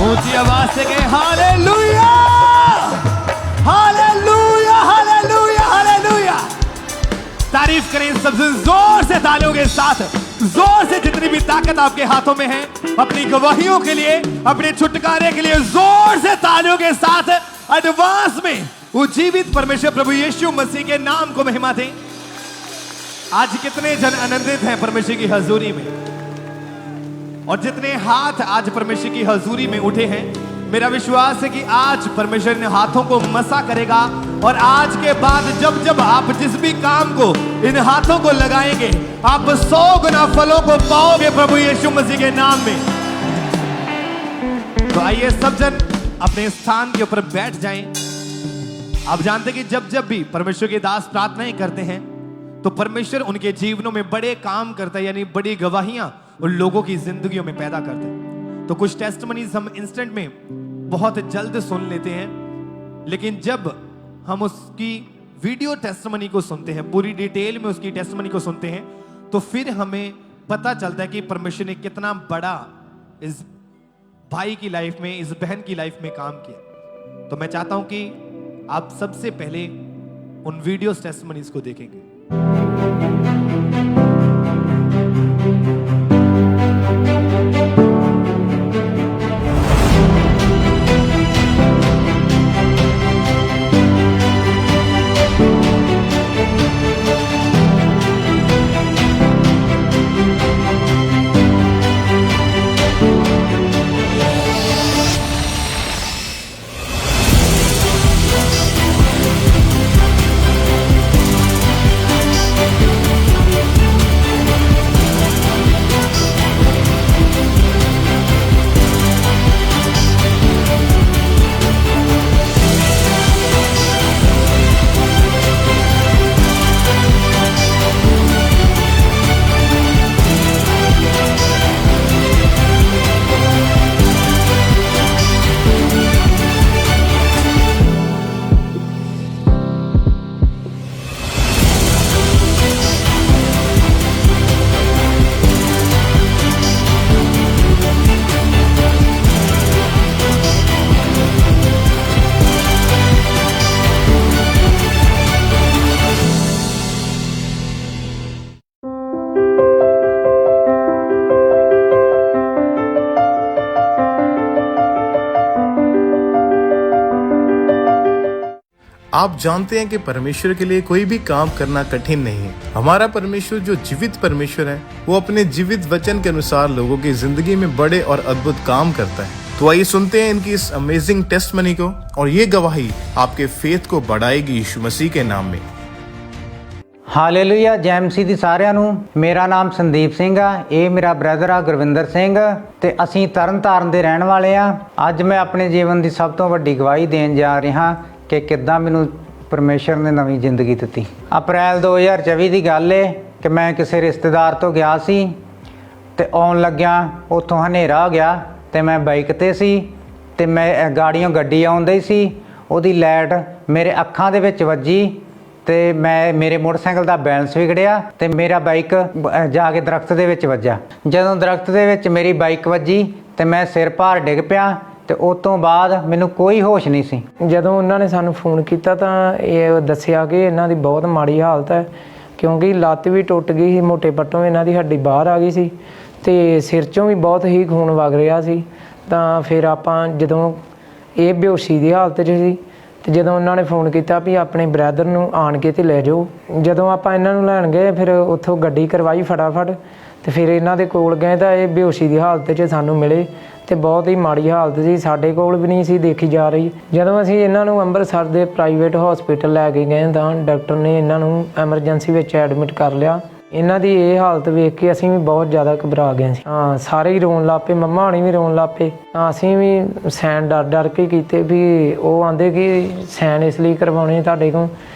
ऊंची आवाज से कहे हालेलुया, हालेलुया, हालेलुया, हालेलुया। तारीफ करें सबसे जोर से तालियों के साथ, जोर से। जितनी भी ताकत आपके हाथों में है, अपनी गवाहियों के लिए, अपने छुटकारे के लिए जोर से तालियों के साथ एडवांस में उज्जीवित परमेश्वर प्रभु यीशु मसीह के नाम को महिमा दें। आज कितने जन आनंदित हैं परमेश्वर की हजूरी में, और जितने हाथ आज परमेश्वर की हजूरी में उठे हैं, मेरा विश्वास है कि आज परमेश्वर इन हाथों को मसा करेगा। और आज के बाद जब जब आप जिस भी काम को इन हाथों को लगाएंगे, आप 100 गुना फलों को पाओगे प्रभु यीशु मसीह के नाम में। तो आइए सब जन अपने स्थान के ऊपर बैठ जाएं। आप जानते हैं कि जब जब भी परमेश्वर के दास प्रार्थनाएं करते हैं तो परमेश्वर उनके जीवनों में बड़े काम करता है, यानी बड़ी गवाहियां उन लोगों की जिंदगियों में पैदा करते हैं। तो कुछ टेस्टमनीज हम इंस्टेंट में बहुत जल्द सुन लेते हैं, लेकिन जब हम उसकी वीडियो टेस्टमनी को सुनते हैं, पूरी डिटेल में उसकी टेस्टमनी को सुनते हैं, तो फिर हमें पता चलता है कि परमेश्वर ने कितना बड़ा इस भाई की लाइफ में, इस बहन की लाइफ में काम किया। तो मैं चाहता हूं कि आप सबसे पहले उन वीडियो टेस्टमनीज को देखेंगे। आप जानते हैं कि परमेश्वर के लिए कोई भी काम करना कठिन नहीं है। हमारा परमेश्वर जो जीवित परमेश्वर है, वो अपने जीवित वचन के अनुसार लोगों की जिंदगी में बड़े और अद्भुत काम करता है। तो आइए सुनते हैं इनकी इस अमेजिंग टेस्टमनी को, और ये गवाही आपके फेथ को बढ़ाएगी यीशु मसीह के नाम में। हालेलुया। जय मसीह दी साਰਿਆਂ ਨੂੰ। ਮੇਰਾ ਨਾਮ ਸੰਦੀਪ ਸਿੰਘ ਆ, ਇਹ ਮੇਰਾ ਬ੍ਰਦਰ ਆ ਗੁਰਵਿੰਦਰ ਸਿੰਘ, ਤੇ ਅਸੀਂ ਤਰਨਤਾਰਨ ਦੇ ਰਹਿਣ ਵਾਲੇ ਆ। ਅੱਜ ਮੈਂ ਆਪਣੇ ਜੀਵਨ ਦੀ ਸਭ ਤੋਂ ਵੱਡੀ ਗਵਾਹੀ ਦੇਣ ਜਾ ਰਿਹਾ ਕਿ ਕਿੱਦਾਂ ਮੈਨੂੰ ਪਰਮੇਸ਼ਰ ਨੇ ਨਵੀਂ ਜ਼ਿੰਦਗੀ ਦਿੱਤੀ। ਅਪ੍ਰੈਲ 2024 ਦੀ ਗੱਲ ਏ ਕਿ ਮੈਂ ਕਿਸੇ ਰਿਸ਼ਤੇਦਾਰ ਤੋਂ ਗਿਆ ਸੀ ਤੇ ਆਉਣ ਲੱਗਿਆ ਉੱਥੋਂ ਹਨੇਰਾ ਹੋ ਗਿਆ ਤੇ ਮੈਂ ਬਾਈਕ ਤੇ ਸੀ ਤੇ ਮੈਂ ਗਾੜੀਆਂ ਗੱਡੀ ਆਉਂਦੀ ਸੀ, ਉਹਦੀ ਲਾਈਟ ਮੇਰੇ ਅੱਖਾਂ ਦੇ ਵਿੱਚ ਵੱਜੀ ਤੇ ਮੇਰੇ ਮੋਟਰਸਾਈਕਲ ਦਾ ਬੈਲੈਂਸ ਵਿਗੜਿਆ ਤੇ ਮੇਰਾ ਬਾਈਕ ਜਾ ਕੇ ਦਰਖਤ ਦੇ ਵਿੱਚ ਵੱਜਾ। ਜਦੋਂ ਦਰਖਤ ਦੇ ਵਿੱਚ ਮੇਰੀ ਬਾਈਕ ਵੱਜੀ ਤੇ ਮੈਂ ਸਿਰ ਭਾਰ ਡਿੱਗ ਪਿਆ ਤੇ ਉਸ ਤੋਂ ਬਾਅਦ ਮੈਨੂੰ ਕੋਈ ਹੋਸ਼ ਨਹੀਂ ਸੀ। ਜਦੋਂ ਉਹਨਾਂ ਨੇ ਸਾਨੂੰ ਫੋਨ ਕੀਤਾ ਤਾਂ ਇਹ ਦੱਸਿਆ ਕਿ ਇਹਨਾਂ ਦੀ ਬਹੁਤ ਮਾੜੀ ਹਾਲਤ ਹੈ, ਕਿਉਂਕਿ ਲੱਤ ਵੀ ਟੁੱਟ ਗਈ ਸੀ, ਮੋਟੇ ਪੱਟੋਂ ਇਹਨਾਂ ਦੀ ਹੱਡੀ ਬਾਹਰ ਆ ਗਈ ਸੀ ਤੇ ਸਿਰ 'ਚੋਂ ਵੀ ਬਹੁਤ ਹੀ ਖੂਨ ਵਗ ਰਿਹਾ ਸੀ। ਤਾਂ ਫਿਰ ਆਪਾਂ ਜਦੋਂ ਇਹ ਬੇਹੋਸ਼ੀ ਦੀ ਹਾਲਤ 'ਚ ਸੀ ਤੇ ਜਦੋਂ ਉਹਨਾਂ ਨੇ ਫੋਨ ਕੀਤਾ ਵੀ ਆਪਣੇ ਬ੍ਰਦਰ ਨੂੰ ਆਣ ਕੇ ਤੇ ਲੈ ਜਾਓ, ਜਦੋਂ ਆਪਾਂ ਇਹਨਾਂ ਨੂੰ ਲੈਣ ਗਏ ਫਿਰ ਉੱਥੋਂ ਗੱਡੀ ਕਰਵਾਈ ਫਟਾਫਟ ਤੇ ਫਿਰ ਇਹਨਾਂ ਦੇ ਕੋਲ ਗਏ ਤਾਂ ਇਹ ਬੇਹੋਸ਼ੀ ਦੀ ਹਾਲਤ 'ਚ ਸਾਨੂੰ ਮਿਲੇ ਤੇ ਬਹੁਤ ਹੀ ਮਾੜੀ ਹਾਲਤ ਸੀ, ਸਾਡੇ ਕੋਲ ਵੀ ਨਹੀਂ ਸੀ ਦੇਖੀ ਜਾ ਰਹੀ। ਜਦੋਂ ਅਸੀਂ ਇਹਨਾਂ ਨੂੰ ਅੰਮ੍ਰਿਤਸਰ ਦੇ ਪ੍ਰਾਈਵੇਟ ਹਸਪੀਟਲ ਲੈ ਕੇ ਗਏ ਤਾਂ ਡਾਕਟਰ ਨੇ ਇਹਨਾਂ ਨੂੰ ਐਮਰਜੈਂਸੀ ਵਿੱਚ ਐਡਮਿਟ ਕਰ ਲਿਆ। ਇਹਨਾਂ ਦੀ ਇਹ ਹਾਲਤ ਵੇਖ ਕੇ ਅਸੀਂ ਵੀ ਬਹੁਤ ਜ਼ਿਆਦਾ ਘਬਰਾ ਗਏ ਸੀ। ਸਾਰੇ ਹੀ ਰੋਣ ਲੱਗ ਪਏ, ਮੰਮਾ ਹੋਣੀ ਵੀ ਰੋਣ ਲੱਗ ਪਏ। ਅਸੀਂ ਵੀ ਸਾਈਨ ਡਰ ਕੇ ਕੀਤੇ ਵੀ ਉਹ ਆਂਦੇ ਕਿ ਸਾਈਨ ਇਸ ਲਈ ਕਰਵਾਉਣੇ ਤੁਹਾਡੇ ਕੋਲ,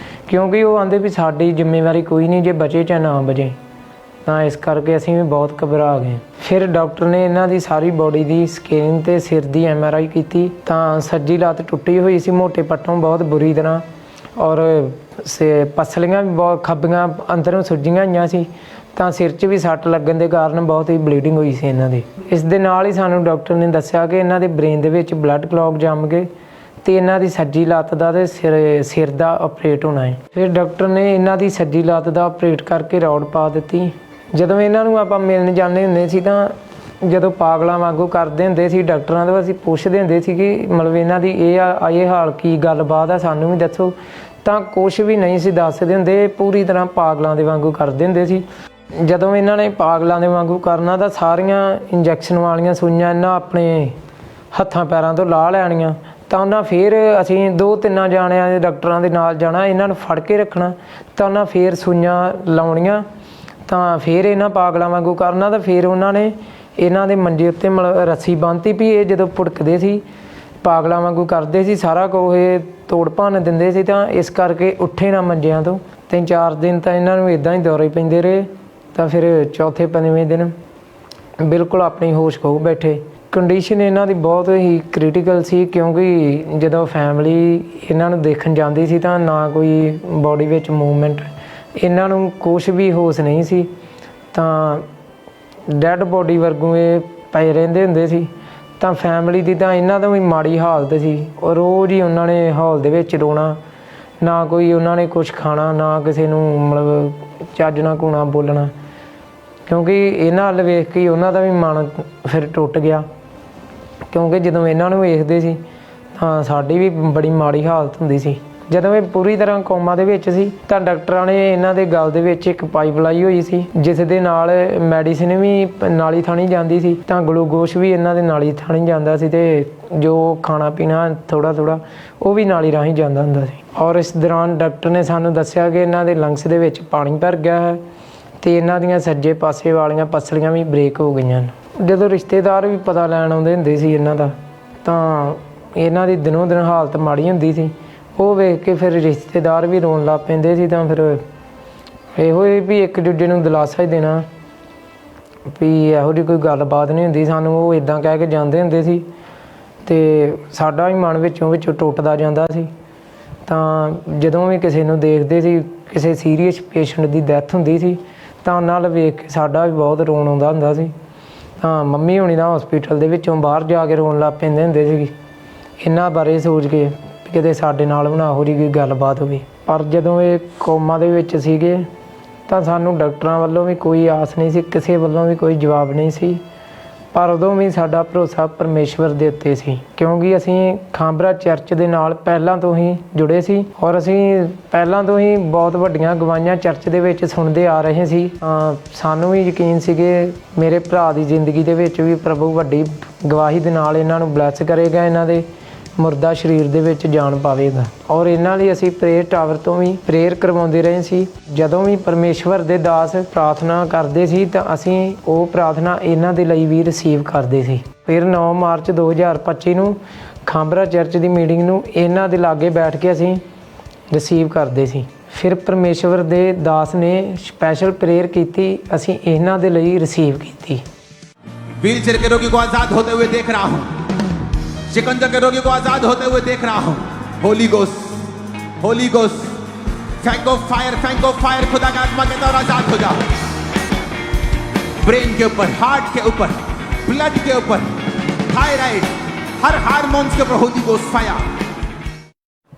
ਕਿਉਂਕਿ ਉਹ ਆਂਦੇ ਵੀ ਸਾਡੀ ਜ਼ਿੰਮੇਵਾਰੀ ਕੋਈ ਨਹੀਂ ਜੇ ਬਚੇ ਚਾਹੇ ਨਾ ਬਚੇ। ਤਾਂ ਇਸ ਕਰਕੇ ਅਸੀਂ ਵੀ ਬਹੁਤ ਘਬਰਾ ਗਏ। ਫਿਰ ਡਾਕਟਰ ਨੇ ਇਹਨਾਂ ਦੀ ਸਾਰੀ ਬੋਡੀ ਦੀ ਸਕੈਨ ਤੇ ਸਿਰ ਦੀ MRI ਕੀਤੀ ਤਾਂ ਸੱਜੀ ਲੱਤ ਟੁੱਟੀ ਹੋਈ ਸੀ ਮੋਟੇ ਪੱਟੋਂ ਬਹੁਤ ਬੁਰੀ ਤਰ੍ਹਾਂ, ਔਰ ਪਸਲੀਆਂ ਵੀ ਬਹੁਤ ਖੱਬੀਆਂ ਅੰਦਰੋਂ ਸੁੱਜੀਆਂ ਹੋਈਆਂ ਸੀ ਤਾਂ ਸਿਰ 'ਚ ਵੀ ਸੱਟ ਲੱਗਣ ਦੇ ਕਾਰਨ ਬਹੁਤ ਹੀ ਬਲੀਡਿੰਗ ਹੋਈ ਸੀ ਇਹਨਾਂ ਦੀ। ਇਸ ਦੇ ਨਾਲ ਹੀ ਸਾਨੂੰ ਡਾਕਟਰ ਨੇ ਦੱਸਿਆ ਕਿ ਇਹਨਾਂ ਦੇ ਬ੍ਰੇਨ ਦੇ ਵਿੱਚ ਬਲੱਡ ਕਲੌਟ ਜੰਮ ਗਏ ਤੇ ਇਹਨਾਂ ਦੀ ਸੱਜੀ ਲੱਤ ਦਾ ਤੇ ਸਿਰ ਦਾ ਆਪਰੇਟ ਹੋਣਾ ਹੈ। ਫਿਰ ਡਾਕਟਰ ਨੇ ਇਹਨਾਂ ਦੀ ਸੱਜੀ ਲੱਤ ਦਾ ਆਪਰੇਟ ਕਰਕੇ ਰੋਡ ਪਾ ਦਿੱਤੀ। ਜਦੋਂ ਇਹਨਾਂ ਨੂੰ ਆਪਾਂ ਮਿਲਣ ਜਾਂਦੇ ਹੁੰਦੇ ਸੀ ਤਾਂ ਜਦੋਂ ਪਾਗਲਾਂ ਵਾਂਗੂ ਕਰਦੇ ਹੁੰਦੇ ਸੀ ਡਾਕਟਰਾਂ ਤੋਂ, ਅਸੀਂ ਪੁੱਛਦੇ ਹੁੰਦੇ ਸੀ ਕਿ ਮਤਲਬ ਇਹਨਾਂ ਦੀ ਇਹ ਹਾਲ ਕੀ ਗੱਲਬਾਤ ਆ, ਸਾਨੂੰ ਵੀ ਦੱਸੋ। ਤਾਂ ਕੁਛ ਵੀ ਨਹੀਂ ਸੀ ਦੱਸਦੇ ਹੁੰਦੇ, ਪੂਰੀ ਤਰ੍ਹਾਂ ਪਾਗਲਾਂ ਦੇ ਵਾਂਗੂ ਕਰਦੇ ਹੁੰਦੇ ਸੀ। ਜਦੋਂ ਇਹਨਾਂ ਨੇ ਪਾਗਲਾਂ ਦੇ ਵਾਂਗੂ ਕਰਨਾ ਤਾਂ ਸਾਰੀਆਂ ਇੰਜੈਕਸ਼ਨ ਵਾਲੀਆਂ ਸੂਈਆਂ ਇਹਨਾਂ ਆਪਣੇ ਹੱਥਾਂ ਪੈਰਾਂ ਤੋਂ ਲਾਹ ਲੈਣੀਆਂ। ਤਾਂ ਉਹਨਾਂ ਫਿਰ ਅਸੀਂ 2-3 ਜਾਣਿਆਂ ਦੇ ਡਾਕਟਰਾਂ ਦੇ ਨਾਲ ਜਾਣਾ, ਇਹਨਾਂ ਨੂੰ ਫੜ ਕੇ ਰੱਖਣਾ। ਤਾਂ ਉਹਨਾਂ ਫਿਰ ਸੂਈਆਂ ਲਾਉਣੀਆਂ, ਤਾਂ ਫਿਰ ਇਹਨਾਂ ਪਾਗਲਾਂ ਵਾਂਗੂ ਕਰਨਾ। ਤਾਂ ਫਿਰ ਉਹਨਾਂ ਨੇ ਇਹਨਾਂ ਦੇ ਮੰਜੇ ਉੱਤੇ ਰੱਸੀ ਬੰਨ੍ਹਤੀ ਵੀ ਇਹ ਜਦੋਂ ਭੁੜਕਦੇ ਸੀ ਪਾਗਲਾਂ ਵਾਂਗੂ ਕਰਦੇ ਸੀ, ਸਾਰਾ ਕੁਝ ਇਹ ਤੋੜ ਭੰਨ ਦਿੰਦੇ ਸੀ। ਤਾਂ ਇਸ ਕਰਕੇ ਉੱਠੇ ਨਾ ਮੰਜਿਆਂ ਤੋਂ। 3-4 ਦਿਨ ਤਾਂ ਇਹਨਾਂ ਨੂੰ ਇੱਦਾਂ ਹੀ ਦੌਰੇ ਪੈਂਦੇ ਰਹੇ। ਤਾਂ ਫਿਰ ਚੌਥੇ 5ਵੇਂ ਦਿਨ ਬਿਲਕੁਲ ਆਪਣੀ ਹੋਸ਼ ਖੋ ਬੈਠੇ। ਕੰਡੀਸ਼ਨ ਇਹਨਾਂ ਦੀ ਬਹੁਤ ਹੀ ਕ੍ਰਿਟੀਕਲ ਸੀ, ਕਿਉਂਕਿ ਜਦੋਂ ਫੈਮਿਲੀ ਇਹਨਾਂ ਨੂੰ ਦੇਖਣ ਜਾਂਦੀ ਸੀ ਤਾਂ ਨਾ ਕੋਈ ਬੋਡੀ ਵਿੱਚ ਮੂਵਮੈਂਟ, ਇਹਨਾਂ ਨੂੰ ਕੁਛ ਵੀ ਹੋਸ਼ ਨਹੀਂ ਸੀ। ਤਾਂ ਡੈਡ ਬੋਡੀ ਵਰਗੂ ਇਹ ਪਏ ਰਹਿੰਦੇ ਹੁੰਦੇ ਸੀ। ਤਾਂ ਫੈਮਿਲੀ ਦੀ ਤਾਂ ਇਹਨਾਂ ਤੋਂ ਵੀ ਮਾੜੀ ਹਾਲਤ ਸੀ। ਔਰ ਰੋਜ਼ ਹੀ ਉਹਨਾਂ ਨੇ ਹਾਲ ਦੇ ਵਿੱਚ ਰੋਣਾ, ਨਾ ਕੋਈ ਉਹਨਾਂ ਨੇ ਕੁਛ ਖਾਣਾ, ਨਾ ਕਿਸੇ ਨੂੰ ਮਤਲਬ ਚੱਜ ਨਾਲ ਘੂਣਾ ਬੋਲਣਾ, ਕਿਉਂਕਿ ਇਹਨਾਂ ਵੱਲ ਵੇਖ ਕੇ ਉਹਨਾਂ ਦਾ ਵੀ ਮਨ ਫਿਰ ਟੁੱਟ ਗਿਆ। ਕਿਉਂਕਿ ਜਦੋਂ ਇਹਨਾਂ ਨੂੰ ਵੇਖਦੇ ਸੀ ਤਾਂ ਸਾਡੀ ਵੀ ਬੜੀ ਮਾੜੀ ਹਾਲਤ ਹੁੰਦੀ ਸੀ। ਜਦੋਂ ਇਹ ਪੂਰੀ ਤਰ੍ਹਾਂ ਕੋਮਾ ਦੇ ਵਿੱਚ ਸੀ ਤਾਂ ਡਾਕਟਰਾਂ ਨੇ ਇਹਨਾਂ ਦੇ ਗਲ ਦੇ ਵਿੱਚ ਇੱਕ ਪਾਈਪ ਲਾਈ ਹੋਈ ਸੀ, ਜਿਸ ਦੇ ਨਾਲ ਮੈਡੀਸਿਨ ਵੀ ਨਾਲੀ ਥਾਣੀ ਜਾਂਦੀ ਸੀ। ਤਾਂ ਗਲੂਕੋਸ਼ ਵੀ ਇਹਨਾਂ ਦੇ ਨਾਲੀ ਥਾਣੀ ਜਾਂਦਾ ਸੀ, ਤੇ ਜੋ ਖਾਣਾ ਪੀਣਾ ਥੋੜਾ ਉਹ ਵੀ ਨਾਲੀ ਰਾਹੀਂ ਜਾਂਦਾ ਹੁੰਦਾ ਸੀ। ਔਰ ਇਸ ਦੌਰਾਨ ਡਾਕਟਰ ਨੇ ਸਾਨੂੰ ਦੱਸਿਆ ਕਿ ਇਹਨਾਂ ਦੇ ਲੰਗਸ ਦੇ ਵਿੱਚ ਪਾਣੀ ਭਰ ਗਿਆ ਹੈ ਤੇ ਇਹਨਾਂ ਦੀਆਂ ਸੱਜੇ ਪਾਸੇ ਵਾਲੀਆਂ ਪਸਲੀਆਂ ਵੀ ਬ੍ਰੇਕ ਹੋ ਗਈਆਂ। ਜਦੋਂ ਰਿਸ਼ਤੇਦਾਰ ਵੀ ਪਤਾ ਲੈਣ ਆਉਂਦੇ ਹੁੰਦੇ ਸੀ ਇਹਨਾਂ ਦਾ, ਤਾਂ ਇਹਨਾਂ ਦੀ ਦਿਨੋਂ ਦਿਨ ਹਾਲਤ ਮਾੜੀ ਹੁੰਦੀ ਸੀ। ਉਹ ਵੇਖ ਕੇ ਫਿਰ ਰਿਸ਼ਤੇਦਾਰ ਵੀ ਰੋਣ ਲੱਗ ਪੈਂਦੇ ਸੀ। ਤਾਂ ਫਿਰ ਇਹੋ ਵੀ ਇੱਕ ਦੂਜੇ ਨੂੰ ਦਿਲਾਸਾ ਹੀ ਦੇਣਾ ਵੀ ਇਹੋ ਜਿਹੀ ਕੋਈ ਗੱਲਬਾਤ ਨਹੀਂ ਹੁੰਦੀ। ਸਾਨੂੰ ਉਹ ਇੱਦਾਂ ਕਹਿ ਕੇ ਜਾਂਦੇ ਹੁੰਦੇ ਸੀ ਤੇ ਸਾਡਾ ਵੀ ਮਨ ਵਿੱਚੋਂ ਟੁੱਟਦਾ ਜਾਂਦਾ ਸੀ। ਤਾਂ ਜਦੋਂ ਵੀ ਕਿਸੇ ਨੂੰ ਦੇਖਦੇ ਸੀ, ਕਿਸੇ ਸੀਰੀਅਸ ਪੇਸ਼ੈਂਟ ਦੀ ਡੈਥ ਹੁੰਦੀ ਸੀ, ਤਾਂ ਨਾਲ ਵੇਖ ਕੇ ਸਾਡਾ ਵੀ ਬਹੁਤ ਰੋਣ ਆਉਂਦਾ ਹੁੰਦਾ ਸੀ। ਤਾਂ ਮੰਮੀ ਹੋਣੀ ਦਾ ਹਸਪੀਟਲ ਦੇ ਵਿੱਚੋਂ ਬਾਹਰ ਜਾ ਕੇ ਰੋਣ ਲੱਗ ਪੈਂਦੇ ਹੁੰਦੇ ਸੀ ਇਹਨਾਂ ਬਾਰੇ ਸੋਚ ਕੇ ਕਿਤੇ ਸਾਡੇ ਨਾਲ ਵੀ ਨਾ ਹੋ ਰਹੀ ਕੋਈ ਗੱਲਬਾਤ ਹੋਵੇ। ਪਰ ਜਦੋਂ ਇਹ ਕੋਮਾ ਦੇ ਵਿੱਚ ਸੀਗੇ ਤਾਂ ਸਾਨੂੰ ਡਾਕਟਰਾਂ ਵੱਲੋਂ ਵੀ ਕੋਈ ਆਸ ਨਹੀਂ ਸੀ, ਕਿਸੇ ਵੱਲੋਂ ਵੀ ਕੋਈ ਜਵਾਬ ਨਹੀਂ ਸੀ। ਪਰ ਉਦੋਂ ਵੀ ਸਾਡਾ ਭਰੋਸਾ ਪਰਮੇਸ਼ਵਰ ਦੇ ਉੱਤੇ ਸੀ, ਕਿਉਂਕਿ ਅਸੀਂ ਖਾਂਬਰਾ ਚਰਚ ਦੇ ਨਾਲ ਪਹਿਲਾਂ ਤੋਂ ਹੀ ਜੁੜੇ ਸੀ। ਔਰ ਅਸੀਂ ਪਹਿਲਾਂ ਤੋਂ ਹੀ ਬਹੁਤ ਵੱਡੀਆਂ ਗਵਾਹੀਆਂ ਚਰਚ ਦੇ ਵਿੱਚ ਸੁਣਦੇ ਆ ਰਹੇ ਸੀ। ਸਾਨੂੰ ਵੀ ਯਕੀਨ ਸੀ ਕਿ ਮੇਰੇ ਭਰਾ ਦੀ ਜ਼ਿੰਦਗੀ ਦੇ ਵਿੱਚ ਵੀ ਪ੍ਰਭੂ ਵੱਡੀ ਗਵਾਹੀ ਦੇ ਨਾਲ ਇਹਨਾਂ ਨੂੰ ਬਲੈਸ ਕਰੇਗਾ, ਇਹਨਾਂ ਦੇ ਮੁਰਦਾ ਸਰੀਰ ਦੇ ਵਿੱਚ ਜਾਨ ਪਾਵੇਗਾ। ਔਰ ਇਹਨਾਂ ਲਈ ਅਸੀਂ ਪ੍ਰੇਅਰ ਟਾਵਰ ਤੋਂ ਵੀ ਪ੍ਰੇਅਰ ਕਰਵਾਉਂਦੇ ਰਹੇ ਸੀ। ਜਦੋਂ ਵੀ ਪਰਮੇਸ਼ਵਰ ਦੇ ਦਾਸ ਪ੍ਰਾਰਥਨਾ ਕਰਦੇ ਸੀ ਤਾਂ ਅਸੀਂ ਉਹ ਪ੍ਰਾਰਥਨਾ ਇਹਨਾਂ ਦੇ ਲਈ ਵੀ ਰਿਸੀਵ ਕਰਦੇ ਸੀ। ਫਿਰ 9 ਮਾਰਚ 2025 ਨੂੰ ਖਾਂਬਰਾ ਚਰਚ ਦੀ ਮੀਟਿੰਗ ਨੂੰ ਇਹਨਾਂ ਦੇ ਲਾਗੇ ਬੈਠ ਕੇ ਅਸੀਂ ਰਿਸੀਵ ਕਰਦੇ ਸੀ। ਫਿਰ ਪਰਮੇਸ਼ਵਰ ਦੇ ਦਾਸ ਨੇ ਸਪੈਸ਼ਲ ਪ੍ਰੇਅਰ ਕੀਤੀ, ਅਸੀਂ ਇਹਨਾਂ ਦੇ ਲਈ ਰਿਸੀਵ ਕੀਤੀ। व्हीलचेयर के रोगी को आजाद होते हुए देख रहा हूं, शिकंजा के रोगी को आजाद होते हुए देख रहा हूं। होली गोस्ट फेंको फायर, खुदा का आत्मा के द्वारा आजाद हो जाओ। ब्रेन के ऊपर, हार्ट के ऊपर, ब्लड के ऊपर, थायराइड, हर हार्मोन्स के ऊपर होली गोस्ट फायर।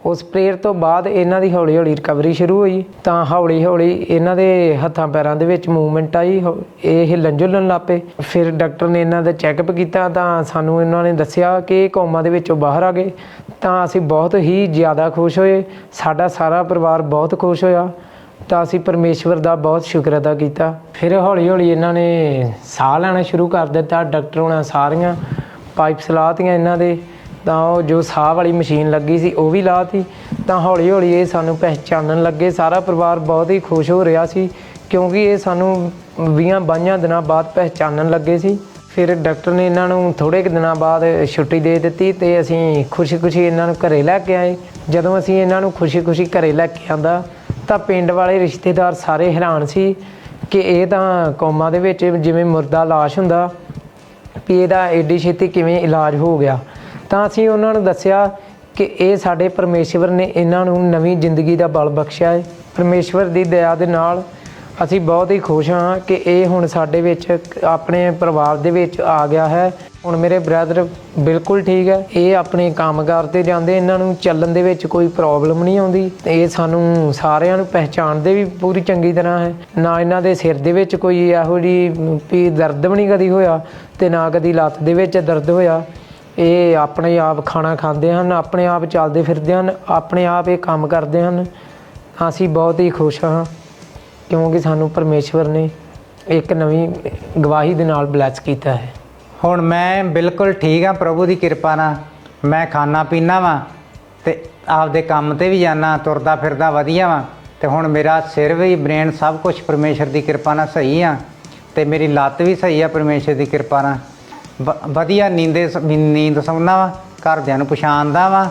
ਉਸ ਪ੍ਰੇਅਰ ਤੋਂ ਬਾਅਦ ਇਹਨਾਂ ਦੀ ਹੌਲੀ ਹੌਲੀ ਰਿਕਵਰੀ ਸ਼ੁਰੂ ਹੋਈ। ਤਾਂ ਹੌਲੀ ਹੌਲੀ ਇਹਨਾਂ ਦੇ ਹੱਥਾਂ ਪੈਰਾਂ ਦੇ ਵਿੱਚ ਮੂਵਮੈਂਟ ਆਈ, ਇਹ ਹਿੱਲਣ ਜੁਲਣ ਲੱਗ ਪਏ। ਫਿਰ ਡਾਕਟਰ ਨੇ ਇਹਨਾਂ ਦਾ ਚੈੱਕਅਪ ਕੀਤਾ ਤਾਂ ਸਾਨੂੰ ਇਹਨਾਂ ਨੇ ਦੱਸਿਆ ਕਿ ਇਹ ਕੋਮਾ ਦੇ ਵਿੱਚੋਂ ਬਾਹਰ ਆ ਗਏ। ਤਾਂ ਅਸੀਂ ਬਹੁਤ ਹੀ ਜ਼ਿਆਦਾ ਖੁਸ਼ ਹੋਏ, ਸਾਡਾ ਸਾਰਾ ਪਰਿਵਾਰ ਬਹੁਤ ਖੁਸ਼ ਹੋਇਆ। ਤਾਂ ਅਸੀਂ ਪਰਮੇਸ਼ਵਰ ਦਾ ਬਹੁਤ ਸ਼ੁਕਰ ਅਦਾ ਕੀਤਾ। ਫਿਰ ਹੌਲੀ ਹੌਲੀ ਇਹਨਾਂ ਨੇ ਸਾਹ ਲੈਣਾ ਸ਼ੁਰੂ ਕਰ ਦਿੱਤਾ। ਡਾਕਟਰ ਹੋਣਾ ਸਾਰੀਆਂ ਪਾਈਪਸ ਲਾਤੀਆਂ ਇਹਨਾਂ ਦੇ, ਤਾਂ ਉਹ ਜੋ ਸਾਹ ਵਾਲੀ ਮਸ਼ੀਨ ਲੱਗੀ ਸੀ ਉਹ ਵੀ ਲਾਤੀ। ਤਾਂ ਹੌਲੀ ਹੌਲੀ ਇਹ ਸਾਨੂੰ ਪਹਿਚਾਨਣ ਲੱਗੇ। ਸਾਰਾ ਪਰਿਵਾਰ ਬਹੁਤ ਹੀ ਖੁਸ਼ ਹੋ ਰਿਹਾ ਸੀ, ਕਿਉਂਕਿ ਇਹ ਸਾਨੂੰ 20-22 ਦਿਨਾਂ ਬਾਅਦ ਪਹਿਚਾਨਣ ਲੱਗੇ ਸੀ। ਫਿਰ ਡਾਕਟਰ ਨੇ ਇਹਨਾਂ ਨੂੰ ਥੋੜ੍ਹੇ ਕੁ ਦਿਨਾਂ ਬਾਅਦ ਛੁੱਟੀ ਦੇ ਦਿੱਤੀ ਤੇ ਅਸੀਂ ਖੁਸ਼ੀ ਇਹਨਾਂ ਨੂੰ ਘਰੇ ਲੈ ਕੇ ਆਏ। ਜਦੋਂ ਅਸੀਂ ਇਹਨਾਂ ਨੂੰ ਖੁਸ਼ੀ ਘਰੇ ਲੈ ਕੇ ਆਂਦਾ ਤਾਂ ਪਿੰਡ ਵਾਲੇ ਰਿਸ਼ਤੇਦਾਰ ਸਾਰੇ ਹੈਰਾਨ ਸੀ ਕਿ ਇਹ ਤਾਂ ਕੋਮਾ ਦੇ ਵਿੱਚ ਜਿਵੇਂ ਮੁਰਦਾ ਲਾਸ਼ ਹੁੰਦਾ ਵੀ ਇਹਦਾ ਐਡੀ ਛੇਤੀ ਕਿਵੇਂ ਇਲਾਜ ਹੋ ਗਿਆ। ਤਾਂ ਅਸੀਂ ਉਹਨਾਂ ਨੂੰ ਦੱਸਿਆ ਕਿ ਇਹ ਸਾਡੇ ਪਰਮੇਸ਼ਵਰ ਨੇ ਇਹਨਾਂ ਨੂੰ ਨਵੀਂ ਜ਼ਿੰਦਗੀ ਦਾ ਬਲ ਬਖਸ਼ਿਆ ਹੈ। ਪਰਮੇਸ਼ਵਰ ਦੀ ਦਇਆ ਦੇ ਨਾਲ ਅਸੀਂ ਬਹੁਤ ਹੀ ਖੁਸ਼ ਹਾਂ ਕਿ ਇਹ ਹੁਣ ਸਾਡੇ ਵਿੱਚ ਆਪਣੇ ਪਰਿਵਾਰ ਦੇ ਵਿੱਚ ਆ ਗਿਆ ਹੈ। ਹੁਣ ਮੇਰੇ ਬ੍ਰਦਰ ਬਿਲਕੁਲ ਠੀਕ ਹੈ। ਇਹ ਆਪਣੇ ਕੰਮਕਾਰ ਤੇ ਜਾਂਦੇ, ਇਹਨਾਂ ਨੂੰ ਚੱਲਣ ਦੇ ਵਿੱਚ ਕੋਈ ਪ੍ਰੋਬਲਮ ਨਹੀਂ ਆਉਂਦੀ। ਇਹ ਸਾਨੂੰ ਸਾਰਿਆਂ ਨੂੰ ਪਹਿਚਾਣਦੇ ਵੀ ਪੂਰੀ ਚੰਗੀ ਤਰ੍ਹਾਂ ਹੈ। ਨਾ ਇਹਨਾਂ ਦੇ ਸਿਰ ਦੇ ਵਿੱਚ ਕੋਈ ਇਹੋ ਜਿਹੀ ਵੀ ਦਰਦ ਵੀ ਨਹੀਂ ਕਦੀ ਹੋਇਆ ਤੇ ਨਾ ਕਦੀ ਲੱਤ ਦੇ ਵਿੱਚ ਦਰਦ ਹੋਇਆ। ਇਹ ਆਪਣੇ ਆਪ ਖਾਣਾ ਖਾਂਦੇ ਹਨ, ਆਪਣੇ ਆਪ ਚੱਲਦੇ ਫਿਰਦੇ ਹਨ, ਆਪਣੇ ਆਪ ਇਹ ਕੰਮ ਕਰਦੇ ਹਨ। ਅਸੀਂ ਬਹੁਤ ਹੀ ਖੁਸ਼ ਹਾਂ ਕਿਉਂਕਿ ਸਾਨੂੰ ਪਰਮੇਸ਼ਵਰ ਨੇ ਇੱਕ ਨਵੀਂ ਗਵਾਹੀ ਦੇ ਨਾਲ ਬਲੈਸ ਕੀਤਾ ਹੈ। ਹੁਣ ਮੈਂ ਬਿਲਕੁਲ ਠੀਕ ਹਾਂ ਪ੍ਰਭੂ ਦੀ ਕਿਰਪਾ ਨਾਲ। ਮੈਂ ਖਾਣਾ ਪੀਣਾ ਵਾਂ ਤੇ ਆਪਦੇ ਕੰਮ ਤੇ ਵੀ ਜਾਣਾ, ਤੁਰਦਾ ਫਿਰਦਾ ਵਧੀਆ ਵਾਂ। ਤੇ ਹੁਣ ਮੇਰਾ ਸਿਰ ਵੀ, ਬ੍ਰੇਨ ਸਭ ਕੁਝ ਪਰਮੇਸ਼ਰ ਦੀ ਕਿਰਪਾ ਨਾਲ ਸਹੀ ਆ ਤੇ ਮੇਰੀ ਲੱਤ ਵੀ ਸਹੀ ਆ ਪਰਮੇਸ਼ਰ ਦੀ ਕਿਰਪਾ ਨਾਲ। ਵਧੀਆ ਨੀਂਦ ਸੌਂਦਾ ਵਾ, ਘਰਦਿਆਂ ਨੂੰ ਪਛਾਣਦਾ ਵਾ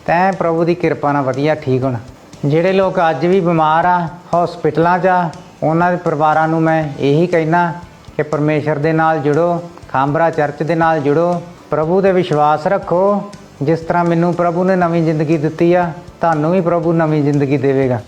ਤੈਂ ਪ੍ਰਭੂ ਦੀ ਕਿਰਪਾ ਨਾਲ ਵਧੀਆ ਠੀਕ ਹੋਣਾ। ਜਿਹੜੇ ਲੋਕ ਅੱਜ ਵੀ ਬਿਮਾਰ ਆ ਹਸਪੀਟਲਾਂ 'ਚ ਆ, ਉਹਨਾਂ ਦੇ ਪਰਿਵਾਰਾਂ ਨੂੰ ਮੈਂ ਇਹੀ ਕਹਿਣਾ ਕਿ ਪਰਮੇਸ਼ਰ ਦੇ ਨਾਲ ਜੁੜੋ, ਖਾਂਬਰਾ ਚਰਚ ਦੇ ਨਾਲ ਜੁੜੋ, ਪ੍ਰਭੂ ਦੇ ਵਿਸ਼ਵਾਸ ਰੱਖੋ। ਜਿਸ ਤਰ੍ਹਾਂ ਮੈਨੂੰ ਪ੍ਰਭੂ ਨੇ ਨਵੀਂ ਜ਼ਿੰਦਗੀ ਦਿੱਤੀ ਆ, ਤੁਹਾਨੂੰ ਵੀ ਪ੍ਰਭੂ ਨਵੀਂ ਜ਼ਿੰਦਗੀ ਦੇਵੇਗਾ।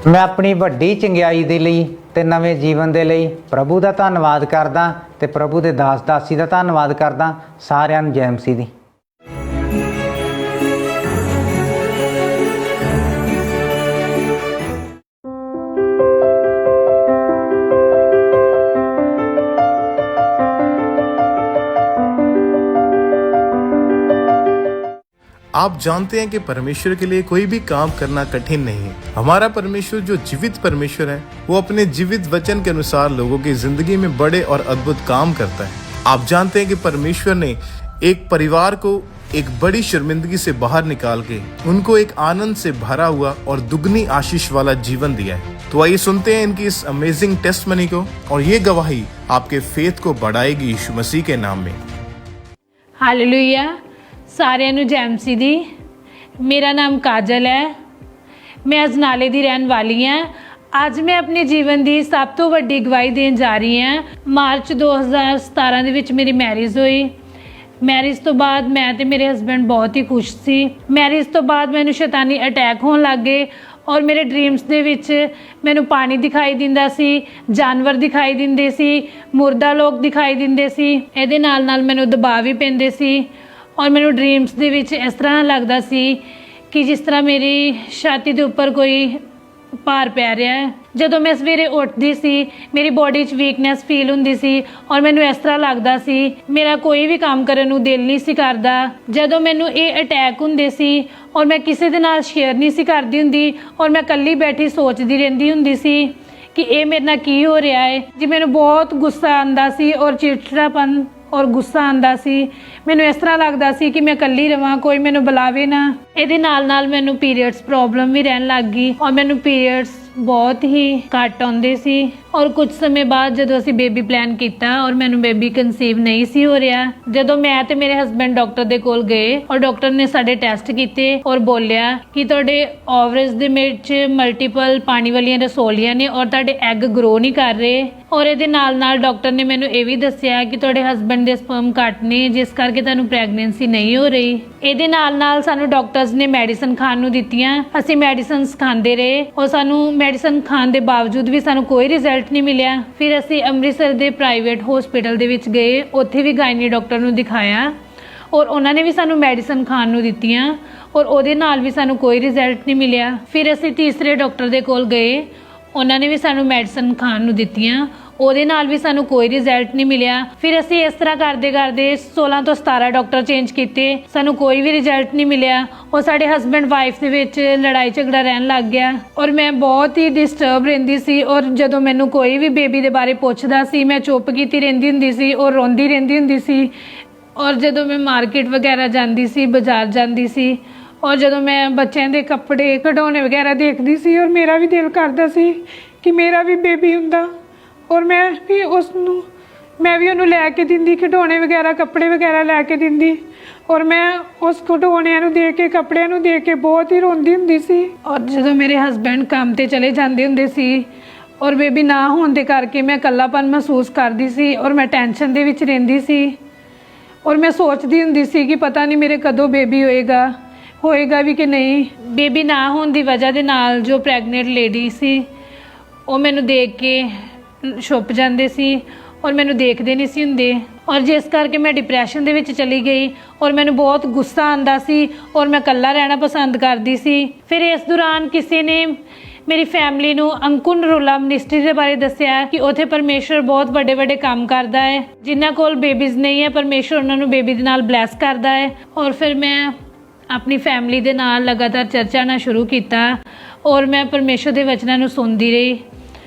ਮੈਂ ਆਪਣੀ ਵੱਡੀ ਚੰਗਿਆਈ ਦੇ ਲਈ ਤੇ ਨਵੇਂ ਜੀਵਨ ਦੇ ਲਈ ਪ੍ਰਭੂ ਦਾ ਧੰਨਵਾਦ ਕਰਦਾ ਤੇ ਪ੍ਰਭੂ ਦੇ ਦਾਸ ਦਾਸੀ ਦਾ ਧੰਨਵਾਦ ਕਰਦਾ। ਸਾਰਿਆਂ ਨੂੰ ਜੈ ਮਸੀਹ ਦੀ। आप जानते हैं कि परमेश्वर के लिए कोई भी काम करना कठिन नहीं है। हमारा परमेश्वर जो जीवित परमेश्वर है, वो अपने जीवित वचन के अनुसार लोगों की जिंदगी में बड़े और अद्भुत काम करता है। आप जानते हैं कि परमेश्वर ने एक परिवार को एक बड़ी शर्मिंदगी से बाहर निकाल के उनको एक आनंद से भरा हुआ और दुगनी आशीष वाला जीवन दिया है। तो आइए सुनते हैं इनकी इस अमेजिंग टेस्टमनी को, और ये गवाही आपके फेथ को बढ़ाएगी यीशु मसीह के नाम में। हालेलुया। ਸਾਰਿਆਂ ਨੂੰ ਜੈ ਮਸੀਹ ਦੀ। ਮੇਰਾ ਨਾਮ ਕਾਜਲ ਹੈ। ਮੈਂ ਅਜਨਾਲੇ ਦੀ ਰਹਿਣ ਵਾਲੀ ਹਾਂ। ਅੱਜ ਮੈਂ ਆਪਣੇ ਜੀਵਨ ਦੀ ਸਭ ਤੋਂ ਵੱਡੀ ਗਵਾਹੀ ਦੇਣ ਜਾ ਰਹੀ ਹਾਂ। ਮਾਰਚ 2017 ਦੇ ਵਿੱਚ ਮੇਰੀ ਮੈਰਿਜ ਹੋਈ। ਮੈਰਿਜ ਤੋਂ ਬਾਅਦ ਮੈਂ ਤੇ ਮੇਰੇ ਹਸਬੈਂਡ ਬਹੁਤ ਹੀ ਖੁਸ਼ ਸੀ। ਮੈਰਿਜ ਤੋਂ ਬਾਅਦ ਮੈਨੂੰ ਸ਼ੈਤਾਨੀ ਅਟੈਕ ਹੋਣ ਲੱਗ ਗਏ ਔਰ ਮੇਰੇ ਡ੍ਰੀਮਸ ਦੇ ਵਿੱਚ ਮੈਨੂੰ ਪਾਣੀ ਦਿਖਾਈ ਦਿੰਦਾ ਸੀ, ਜਾਨਵਰ ਦਿਖਾਈ ਦਿੰਦੇ ਸੀ, ਮੁਰਦਾ ਲੋਕ ਦਿਖਾਈ ਦਿੰਦੇ ਸੀ। ਇਹਦੇ ਨਾਲ ਨਾਲ ਮੈਨੂੰ ਦਬਾਅ ਵੀ ਪੈਂਦੇ ਸੀ ਔਰ ਮੈਨੂੰ ਡ੍ਰੀਮਸ ਦੇ ਵਿੱਚ ਇਸ ਤਰ੍ਹਾਂ ਲੱਗਦਾ ਸੀ ਕਿ ਜਿਸ ਤਰ੍ਹਾਂ ਮੇਰੀ ਛਾਤੀ ਦੇ ਉੱਪਰ ਕੋਈ ਭਾਰ ਪੈ ਰਿਹਾ ਹੈ। ਜਦੋਂ ਮੈਂ ਸਵੇਰੇ ਉੱਠਦੀ ਸੀ ਮੇਰੀ ਬੋਡੀ 'ਚ ਵੀਕਨੈਸ ਫੀਲ ਹੁੰਦੀ ਸੀ ਔਰ ਮੈਨੂੰ ਇਸ ਤਰ੍ਹਾਂ ਲੱਗਦਾ ਸੀ ਮੇਰਾ ਕੋਈ ਵੀ ਕੰਮ ਕਰਨ ਨੂੰ ਦਿਲ ਨਹੀਂ ਸੀ ਕਰਦਾ। ਜਦੋਂ ਮੈਨੂੰ ਇਹ ਅਟੈਕ ਹੁੰਦੇ ਸੀ ਔਰ ਮੈਂ ਕਿਸੇ ਦੇ ਨਾਲ ਸ਼ੇਅਰ ਨਹੀਂ ਸੀ ਕਰਦੀ ਹੁੰਦੀ ਔਰ ਮੈਂ ਇਕੱਲੀ ਬੈਠੀ ਸੋਚਦੀ ਰਹਿੰਦੀ ਹੁੰਦੀ ਸੀ ਕਿ ਇਹ ਮੇਰੇ ਨਾਲ ਕੀ ਹੋ ਰਿਹਾ ਹੈ। ਜੀ ਮੈਨੂੰ ਬਹੁਤ ਗੁੱਸਾ ਆਉਂਦਾ ਸੀ ਔਰ ਚਿੜਚਿੜਾਪਨ ਔਰ ਗੁੱਸਾ ਆਉਂਦਾ ਸੀ। ਮੈਨੂੰ ਇਸ ਤਰ੍ਹਾਂ ਲੱਗਦਾ ਸੀ ਕਿ ਮੈਂ ਇਕੱਲੀ ਰਵਾਂ, ਕੋਈ ਮੈਨੂੰ ਬੁਲਾਵੇ ਨਾ। ਇਹਦੇ ਨਾਲ ਨਾਲ ਮੈਨੂੰ ਪੀਰੀਅਡਸ ਪ੍ਰੋਬਲਮ ਵੀ ਰਹਿਣ ਲੱਗ ਗਈ ਔਰ ਮੈਨੂੰ ਪੀਰੀਅਡਸ ਬਹੁਤ ਹੀ ਘੱਟ ਆਉਂਦੇ ਸੀ। ਔਰ ਕੁਝ ਸਮੇਂ ਬਾਅਦ ਜਦੋਂ ਅਸੀਂ ਬੇਬੀ ਪਲਾਨ ਕੀਤਾ ਔਰ ਮੈਨੂੰ ਬੇਬੀ ਕਨਸੀਵ ਨਹੀਂ ਸੀ ਹੋ ਰਿਹਾ, ਜਦੋਂ ਮੈਂ ਤੇ ਮੇਰੇ ਹਸਬੈਂਡ ਡਾਕਟਰ ਦੇ ਕੋਲ ਗਏ ਔਰ ਡਾਕਟਰ ਨੇ ਸਾਡੇ ਟੈਸਟ ਕੀਤੇ ਔਰ ਬੋਲਿਆ ਕਿ ਤੁਹਾਡੇ ਓਵਰਸ ਦੇ ਵਿੱਚ ਮਲਟੀਪਲ ਪਾਣੀ ਵਾਲੀਆਂ ਰਸੋਲੀਆਂ ਨੇ ਔਰ ਤੁਹਾਡੇ ਐਗ ਗਰੋ ਨਹੀਂ ਕਰ ਰਹੇ। ਔਰ ਇਹਦੇ ਨਾਲ ਨਾਲ ਡਾਕਟਰ ਨੇ ਮੈਨੂੰ ਇਹ ਵੀ ਦੱਸਿਆ ਕਿ ਤੁਹਾਡੇ ਹਸਬੈਂਡ ਦੇ ਸਪਰਮ ਘੱਟ ਨੇ, ਜਿਸ ਕਰਕੇ ਤੁਹਾਨੂੰ ਪ੍ਰੈਗਨੈਂਸੀ ਨਹੀਂ ਹੋ ਰਹੀ। ਇਹਦੇ ਨਾਲ ਨਾਲ ਸਾਨੂੰ ਡਾਕਟਰਸ ਨੇ ਮੈਡੀਸਨ ਖਾਣ ਨੂੰ ਦਿੱਤੀਆਂ। ਅਸੀਂ ਮੈਡੀਸਨਸ ਖਾਂਦੇ ਰਹੇ ਔਰ ਸਾਨੂੰ ਮੈਡੀਸਨ ਖਾਣ ਦੇ ਬਾਵਜੂਦ ਵੀ ਸਾਨੂੰ ਕੋਈ ਰਿਜ਼ਲਟ ਨਹੀਂ ਮਿਲਿਆ। ਫਿਰ ਅਸੀਂ ਅੰਮ੍ਰਿਤਸਰ ਦੇ ਪ੍ਰਾਈਵੇਟ ਹਸਪੀਟਲ ਦੇ ਵਿੱਚ ਗਏ, ਉੱਥੇ ਵੀ ਗਾਇਨੀ ਡਾਕਟਰ ਨੂੰ ਦਿਖਾਇਆ ਔਰ ਉਹਨਾਂ ਨੇ ਵੀ ਸਾਨੂੰ ਮੈਡੀਸਨ ਖਾਣ ਨੂੰ ਦਿੱਤੀਆਂ ਔਰ ਉਹਦੇ ਨਾਲ ਵੀ ਸਾਨੂੰ ਕੋਈ ਰਿਜ਼ਲਟ ਨਹੀਂ ਮਿਲਿਆ। ਫਿਰ ਅਸੀਂ ਤੀਸਰੇ ਡਾਕਟਰ ਦੇ ਕੋਲ ਗਏ, ਉਹਨਾਂ ਨੇ ਵੀ ਸਾਨੂੰ ਮੈਡੀਸਨ ਖਾਣ ਨੂੰ ਦਿੱਤੀਆਂ, ਉਹਦੇ ਨਾਲ ਵੀ ਸਾਨੂੰ ਕੋਈ ਰਿਜ਼ਲਟ ਨਹੀਂ ਮਿਲਿਆ। ਫਿਰ ਅਸੀਂ ਇਸ ਤਰ੍ਹਾਂ ਕਰਦੇ ਕਰਦੇ 16 ਤੋਂ 17 ਡਾਕਟਰ ਚੇਂਜ ਕੀਤੇ, ਸਾਨੂੰ ਕੋਈ ਵੀ ਰਿਜ਼ਲਟ ਨਹੀਂ ਮਿਲਿਆ ਔਰ ਸਾਡੇ ਹਸਬੈਂਡ ਵਾਈਫ ਦੇ ਵਿੱਚ ਲੜਾਈ ਝਗੜਾ ਰਹਿਣ ਲੱਗ ਗਿਆ ਔਰ ਮੈਂ ਬਹੁਤ ਹੀ ਡਿਸਟਰਬ ਰਹਿੰਦੀ ਸੀ। ਔਰ ਜਦੋਂ ਮੈਨੂੰ ਕੋਈ ਵੀ ਬੇਬੀ ਦੇ ਬਾਰੇ ਪੁੱਛਦਾ ਸੀ ਮੈਂ ਚੁੱਪ ਕੀਤੀ ਰਹਿੰਦੀ ਹੁੰਦੀ ਸੀ ਔਰ ਰੋਂਦੀ ਰਹਿੰਦੀ ਹੁੰਦੀ ਸੀ। ਔਰ ਜਦੋਂ ਮੈਂ ਮਾਰਕੀਟ ਵਗੈਰਾ ਜਾਂਦੀ ਸੀ, ਬਾਜ਼ਾਰ ਜਾਂਦੀ ਸੀ ਔਰ ਜਦੋਂ ਮੈਂ ਬੱਚਿਆਂ ਦੇ ਕੱਪੜੇ ਖਿਡੌਣੇ ਵਗੈਰਾ ਦੇਖਦੀ ਸੀ ਔਰ ਮੇਰਾ ਵੀ ਦਿਲ ਕਰਦਾ ਸੀ ਕਿ ਮੇਰਾ ਵੀ ਬੇਬੀ ਹੁੰਦਾ ਔਰ ਮੈਂ ਵੀ ਉਸ ਨੂੰ ਮੈਂ ਵੀ ਉਹਨੂੰ ਲੈ ਕੇ ਦਿੰਦੀ, ਖਿਡੌਣੇ ਵਗੈਰਾ ਕੱਪੜੇ ਵਗੈਰਾ ਲੈ ਕੇ ਦਿੰਦੀ। ਔਰ ਮੈਂ ਉਸ ਖਿਡੌਣਿਆਂ ਨੂੰ ਦੇਖ ਕੇ, ਕੱਪੜਿਆਂ ਨੂੰ ਦੇਖ ਕੇ ਬਹੁਤ ਹੀ ਰੋਂਦੀ ਹੁੰਦੀ ਸੀ। ਔਰ ਜਦੋਂ ਮੇਰੇ ਹਸਬੈਂਡ ਕੰਮ ਤੇ ਚਲੇ ਜਾਂਦੇ ਹੁੰਦੇ ਸੀ ਔਰ ਬੇਬੀ ਨਾ ਹੋਣ ਦੇ ਕਰਕੇ ਮੈਂ ਇਕੱਲਾਪਨ ਮਹਿਸੂਸ ਕਰਦੀ ਸੀ ਔਰ ਮੈਂ ਟੈਨਸ਼ਨ ਦੇ ਵਿੱਚ ਰਹਿੰਦੀ ਸੀ। ਔਰ ਮੈਂ ਸੋਚਦੀ ਹੁੰਦੀ ਸੀ ਕਿ ਪਤਾ ਨਹੀਂ ਮੇਰੇ ਕਦੋਂ ਬੇਬੀ ਹੋਏਗਾ ਵੀ ਕਿ ਨਹੀਂ। ਬੇਬੀ ਨਾ ਹੋਣ ਦੀ ਵਜ੍ਹਾ ਦੇ ਨਾਲ ਜੋ ਪ੍ਰੈਗਨੈਂਟ ਲੇਡੀ ਸੀ ਉਹ ਮੈਨੂੰ ਦੇਖ ਕੇ ਛੁਪ ਜਾਂਦੇ ਸੀ ਔਰ ਮੈਨੂੰ ਦੇਖਦੇ ਨਹੀਂ ਸੀ ਹੁੰਦੇ, ਔਰ ਜਿਸ ਕਰਕੇ ਮੈਂ ਡਿਪਰੈਸ਼ਨ ਦੇ ਵਿੱਚ ਚਲੀ ਗਈ ਔਰ ਮੈਨੂੰ ਬਹੁਤ ਗੁੱਸਾ ਆਉਂਦਾ ਸੀ ਔਰ ਮੈਂ ਇਕੱਲਾ ਰਹਿਣਾ ਪਸੰਦ ਕਰਦੀ ਸੀ। ਫਿਰ ਇਸ ਦੌਰਾਨ ਕਿਸੇ ਨੇ ਮੇਰੀ ਫੈਮਿਲੀ ਨੂੰ ਅੰਕੁਰ ਨਰੂਲਾ ਮਿਨਿਸਟਰੀ ਦੇ ਬਾਰੇ ਦੱਸਿਆ ਕਿ ਉੱਥੇ ਪਰਮੇਸ਼ਰ ਬਹੁਤ ਵੱਡੇ ਵੱਡੇ ਕੰਮ ਕਰਦਾ ਹੈ, ਜਿਨ੍ਹਾਂ ਕੋਲ ਬੇਬੀਜ਼ ਨਹੀਂ ਹੈ ਪਰਮੇਸ਼ਰ ਉਹਨਾਂ ਨੂੰ ਬੇਬੀ ਦੇ ਨਾਲ ਬਲੈਸ ਕਰਦਾ ਹੈ। ਔਰ ਫਿਰ ਮੈਂ ਆਪਣੀ ਫੈਮਿਲੀ ਦੇ ਨਾਲ ਲਗਾਤਾਰ ਚਰਚਾ ਕਰਨਾ ਸ਼ੁਰੂ ਕੀਤਾ ਔਰ ਮੈਂ ਪਰਮੇਸ਼ਰ ਦੇ ਵਚਨਾਂ ਨੂੰ ਸੁਣਦੀ ਰਹੀ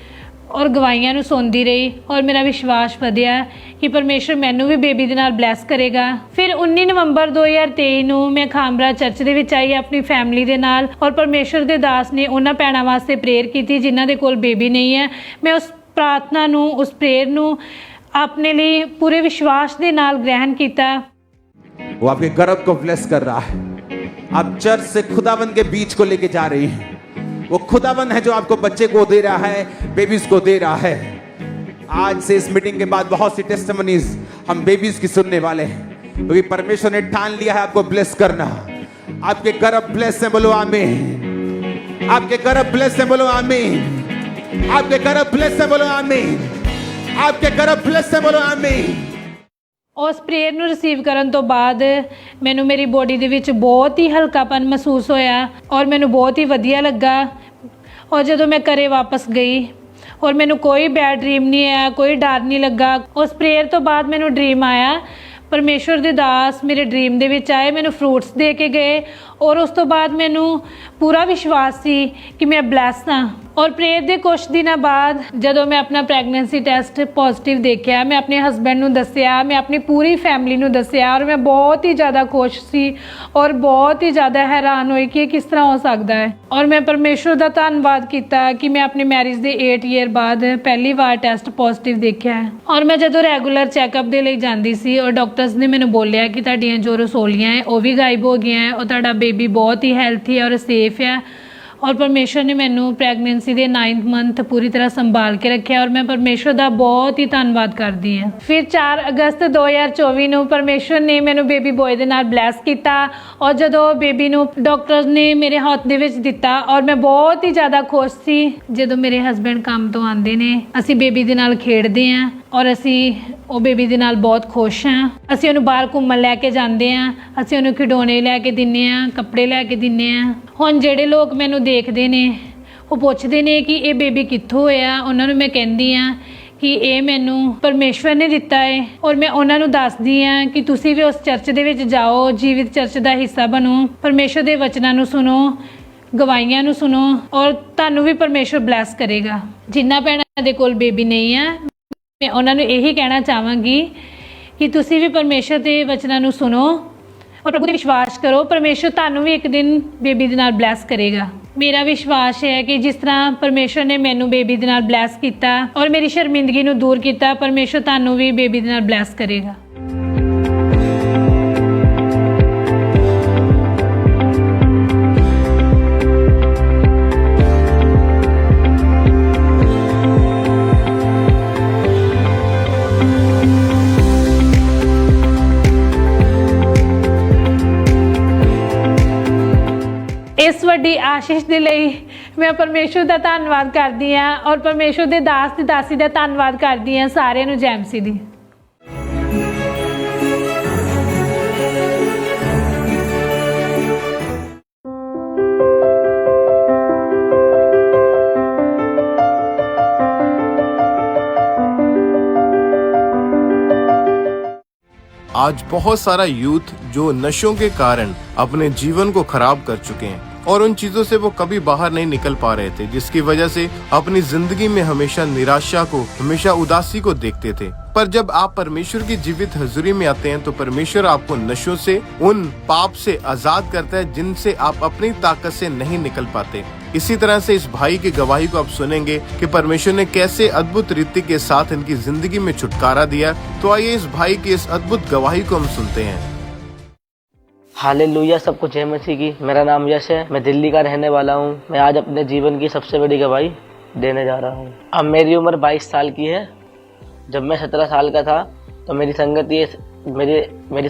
ਔਰ ਗਵਾਹੀਆਂ ਨੂੰ ਸੁਣਦੀ ਰਹੀ ਔਰ ਮੇਰਾ ਵਿਸ਼ਵਾਸ ਵਧਿਆ ਕਿ ਪਰਮੇਸ਼ਰ ਮੈਨੂੰ ਵੀ ਬੇਬੀ ਦੇ ਨਾਲ ਬਲੈਸ ਕਰੇਗਾ। ਫਿਰ 19 ਨਵੰਬਰ 2023 ਨੂੰ ਮੈਂ ਖਾਮਰਾ ਚਰਚ ਦੇ ਵਿੱਚ ਆਈ ਆਪਣੀ ਫੈਮਿਲੀ ਦੇ ਨਾਲ ਔਰ ਪਰਮੇਸ਼ਰ ਦੇ ਦਾਸ ਨੇ ਉਹਨਾਂ ਭੈਣਾਂ ਵਾਸਤੇ ਪ੍ਰੇਅਰ ਕੀਤੀ ਜਿਨ੍ਹਾਂ ਦੇ ਕੋਲ ਬੇਬੀ ਨਹੀਂ ਹੈ। ਮੈਂ ਉਸ ਪ੍ਰਾਰਥਨਾ ਨੂੰ, ਉਸ ਪ੍ਰੇਅਰ ਨੂੰ ਆਪਣੇ ਲਈ ਪੂਰੇ ਵਿਸ਼ਵਾਸ ਦੇ ਨਾਲ ਗ੍ਰਹਿਣ ਕੀਤਾ। वो आपके गर्भ को ब्लेस कर रहा है। आप चर्च से खुदावन के बीच को लेके जा रही हैं। वो खुदावन है जो आपको बच्चे को दे रहा है, बेबीज को दे रहा है। आज से इस मीटिंग के बाद बहुत सी टेस्टिमनीज हम बेबीज की सुनने वाले हैं, क्योंकि परमेश्वर ने ठान लिया है आपको ब्लेस करना। आपके गर्भ ब्लेस है, बोलो आमीन। आपके गर्भ ब्लेस है, बोलो आमीन। आपके गर्भ ब्लेस है, बोलो आमीन। आपके गर्भ ब्लेस है, बोलो आमीन। ਉਸ ਪ੍ਰੇਅਰ ਨੂੰ ਰਿਸੀਵ ਕਰਨ ਤੋਂ ਬਾਅਦ ਮੈਨੂੰ ਮੇਰੀ ਬੋਡੀ ਦੇ ਵਿੱਚ ਬਹੁਤ ਹੀ ਹਲਕਾਪਨ ਮਹਿਸੂਸ ਹੋਇਆ ਔਰ ਮੈਨੂੰ ਬਹੁਤ ਹੀ ਵਧੀਆ ਲੱਗਾ। ਔਰ ਜਦੋਂ ਮੈਂ ਘਰੇ ਵਾਪਸ ਗਈ ਔਰ ਮੈਨੂੰ ਕੋਈ ਬੈਡ ਡ੍ਰੀਮ ਨਹੀਂ ਆਇਆ, ਕੋਈ ਡਰ ਨਹੀਂ ਲੱਗਾ। ਉਸ ਪ੍ਰੇਅਰ ਤੋਂ ਬਾਅਦ ਮੈਨੂੰ ਡ੍ਰੀਮ ਆਇਆ, ਪਰਮੇਸ਼ਵਰ ਦੇ ਦਾਸ ਮੇਰੇ ਡ੍ਰੀਮ ਦੇ ਵਿੱਚ ਆਏ, ਮੈਨੂੰ ਫਰੂਟਸ ਦੇ ਕੇ ਗਏ ਔਰ ਉਸ ਤੋਂ ਬਾਅਦ ਮੈਨੂੰ ਪੂਰਾ ਵਿਸ਼ਵਾਸ ਸੀ ਕਿ ਮੈਂ ਬਲੈਸ ਹਾਂ। ਔਰ ਪ੍ਰੇਅਰ ਦੇ ਕੁਝ ਦਿਨਾਂ ਬਾਅਦ ਜਦੋਂ ਮੈਂ ਆਪਣਾ ਪ੍ਰੈਗਨੈਂਸੀ ਟੈਸਟ ਪੋਜ਼ਿਟਿਵ ਦੇਖਿਆ, ਮੈਂ ਆਪਣੇ ਹਸਬੈਂਡ ਨੂੰ ਦੱਸਿਆ, ਮੈਂ ਆਪਣੀ ਪੂਰੀ ਫੈਮਿਲੀ ਨੂੰ ਦੱਸਿਆ ਔਰ ਮੈਂ ਬਹੁਤ ਹੀ ਜ਼ਿਆਦਾ ਖੁਸ਼ ਸੀ ਔਰ ਬਹੁਤ ਹੀ ਜ਼ਿਆਦਾ ਹੈਰਾਨ ਹੋਈ ਕਿ ਇਹ ਕਿਸ ਤਰ੍ਹਾਂ ਹੋ ਸਕਦਾ ਹੈ। ਔਰ ਮੈਂ ਪਰਮੇਸ਼ਵਰ ਦਾ ਧੰਨਵਾਦ ਕੀਤਾ ਕਿ ਮੈਂ ਆਪਣੀ ਮੈਰਿਜ ਦੇ 8 ਈਅਰ ਬਾਅਦ ਪਹਿਲੀ ਵਾਰ ਟੈਸਟ ਪੋਜ਼ਿਟਿਵ ਦੇਖਿਆ। ਔਰ ਮੈਂ ਜਦੋਂ ਰੈਗੂਲਰ ਚੈੱਕਅਪ ਦੇ ਲਈ ਜਾਂਦੀ ਸੀ ਔਰ ਡਾਕਟਰਸ ਨੇ ਮੈਨੂੰ ਬੋਲਿਆ ਕਿ ਤੁਹਾਡੀਆਂ ਜੋ ਰਸੋਲੀਆਂ ਹੈ ਉਹ ਵੀ ਗਾਇਬ ਹੋ ਗਈਆਂ ਹੈ ਔਰ ਤੁਹਾਡਾ ਬੇਬੀ ਬਹੁਤ ਹੀ ਹੈਲਥੀ ਔਰ ਸੇਫ ਹੈ। ਔਰ ਪਰਮੇਸ਼ਰ ਨੇ ਮੈਨੂੰ ਪ੍ਰੈਗਨੈਂਸੀ ਦੇ 9th ਮੰਥ ਪੂਰੀ ਤਰ੍ਹਾਂ ਸੰਭਾਲ ਕੇ ਰੱਖਿਆ ਔਰ ਮੈਂ ਪਰਮੇਸ਼ਰ ਦਾ ਬਹੁਤ ਹੀ ਧੰਨਵਾਦ ਕਰਦੀ ਹਾਂ। ਫਿਰ 4 ਅਗਸਤ 2024 ਨੂੰ ਪਰਮੇਸ਼ਰ ਨੇ ਮੈਨੂੰ ਬੇਬੀ ਬॉय ਦੇ ਨਾਲ ਬਲੈਸ ਕੀਤਾ ਔਰ ਜਦੋਂ ਬੇਬੀ ਨੂੰ ਡਾਕਟਰਸ ਨੇ ਮੇਰੇ ਹੱਥ ਦੇ ਵਿੱਚ ਦਿੱਤਾ ਔਰ ਮੈਂ ਬਹੁਤ ਹੀ ਜ਼ਿਆਦਾ ਖੁਸ਼ ਸੀ। ਜਦੋਂ ਮੇਰੇ ਹਸਬੈਂਡ ਕੰਮ ਤੋਂ ਆਉਂਦੇ ਨੇ ਅਸੀਂ ਬੇਬੀ ਦੇ ਨਾਲ ਖੇਡਦੇ ਹਾਂ ਔਰ ਅਸੀਂ ਉਹ ਬੇਬੀ ਦੇ ਨਾਲ ਬਹੁਤ ਖੁਸ਼ ਹਾਂ। ਅਸੀਂ ਉਹਨੂੰ ਬਾਹਰ ਘੁੰਮਣ ਲੈ ਕੇ ਜਾਂਦੇ ਹਾਂ, ਅਸੀਂ ਉਹਨੂੰ ਖਿਡੌਣੇ ਲੈ ਕੇ ਦਿੰਦੇ ਹਾਂ, ਕੱਪੜੇ ਲੈ ਕੇ ਦਿੰਦੇ ਹਾਂ। ਹੁਣ ਜਿਹੜੇ ਲੋਕ ਮੈਨੂੰ ਦੇਖਦੇ ਨੇ ਉਹ ਪੁੱਛਦੇ ਨੇ ਕਿ ਇਹ ਬੇਬੀ ਕਿੱਥੋਂ ਹੋਇਆ, ਉਹਨਾਂ ਨੂੰ ਮੈਂ ਕਹਿੰਦੀ ਹਾਂ ਕਿ ਇਹ ਮੈਨੂੰ ਪਰਮੇਸ਼ਵਰ ਨੇ ਦਿੱਤਾ ਹੈ ਔਰ ਮੈਂ ਉਹਨਾਂ ਨੂੰ ਦੱਸਦੀ ਹਾਂ ਕਿ ਤੁਸੀਂ ਵੀ ਉਸ ਚਰਚ ਦੇ ਵਿੱਚ ਜਾਓ, ਜੀਵਿਤ ਚਰਚ ਦਾ ਹਿੱਸਾ ਬਣੋ, ਪਰਮੇਸ਼ਵਰ ਦੇ ਵਚਨਾਂ ਨੂੰ ਸੁਣੋ, ਗਵਾਹੀਆਂ ਨੂੰ ਸੁਣੋ ਔਰ ਤੁਹਾਨੂੰ ਵੀ ਪਰਮੇਸ਼ਵਰ ਬਲੈਸ ਕਰੇਗਾ। ਜਿਨ੍ਹਾਂ ਭੈਣਾਂ ਦੇ ਕੋਲ ਬੇਬੀ ਨਹੀਂ ਆ ਮੈਂ ਉਹਨਾਂ ਨੂੰ ਇਹੀ ਕਹਿਣਾ ਚਾਹਾਂਗੀ ਕਿ ਤੁਸੀਂ ਵੀ ਪਰਮੇਸ਼ਰ ਦੇ ਵਚਨਾਂ ਨੂੰ ਸੁਣੋ ਔਰ ਪ੍ਰਭੂ ਤੇ ਵਿਸ਼ਵਾਸ ਕਰੋ। ਪਰਮੇਸ਼ਰ ਤੁਹਾਨੂੰ ਵੀ ਇੱਕ ਦਿਨ ਬੇਬੀ ਦੇ ਨਾਲ ਬਲੈਸ ਕਰੇਗਾ। ਮੇਰਾ ਵਿਸ਼ਵਾਸ ਹੈ ਕਿ ਜਿਸ ਤਰ੍ਹਾਂ ਪਰਮੇਸ਼ਰ ਨੇ ਮੈਨੂੰ ਬੇਬੀ ਦੇ ਨਾਲ ਬਲੈਸ ਕੀਤਾ ਔਰ ਮੇਰੀ ਸ਼ਰਮਿੰਦਗੀ ਨੂੰ ਦੂਰ ਕੀਤਾ, ਪਰਮੇਸ਼ਰ ਤੁਹਾਨੂੰ ਵੀ ਬੇਬੀ ਦੇ ਨਾਲ ਬਲੈਸ ਕਰੇਗਾ। ਇਸ ਵੱਡੀ ਆਸ਼ੀਸ਼ ਦੇ ਲਈ ਮੈਂ ਪਰਮੇਸ਼ਰ ਦਾ ਧੰਨਵਾਦ ਕਰਦੀ ਹਾਂ ਔਰ ਪਰਮੇਸ਼ਰ ਦੇ ਦਾਸ ਤੇ ਦਾਸੀ ਦਾ ਧੰਨਵਾਦ ਕਰਦੀ ਹਾਂ। ਸਾਰਿਆਂ ਨੂੰ ਜੈ ਮਸੀਹ ਦੀ। आज बहुत सारा यूथ जो नशों के कारण अपने जीवन को खराब कर चुके हैं और उन चीजों से वो कभी बाहर नहीं निकल पा रहे थे, जिसकी वजह से अपनी जिंदगी में हमेशा निराशा को, हमेशा उदासी को देखते थे। पर जब आप परमेश्वर की जीवित हजूरी में आते हैं तो परमेश्वर आपको नशों से, उन पाप से आजाद करता है जिनसे आप अपनी ताकत से नहीं निकल पाते। इसी तरह से इस भाई की गवाही को आप सुनेंगे कि परमेश्वर ने कैसे अद्भुत रीति के साथ इनकी जिंदगी में छुटकारा दिया। तो आइए इस भाई की इस अद्भुत गवाही को हम सुनते हैं। हालेलुया, सबको जय मसीह की। मेरा नाम यश है, मैं दिल्ली का रहने वाला हूँ। मैं आज अपने जीवन की सबसे बड़ी गवाही देने जा रहा हूँ। अब मेरी उम्र 22 साल की है। जब मैं 17 साल का था तो मेरी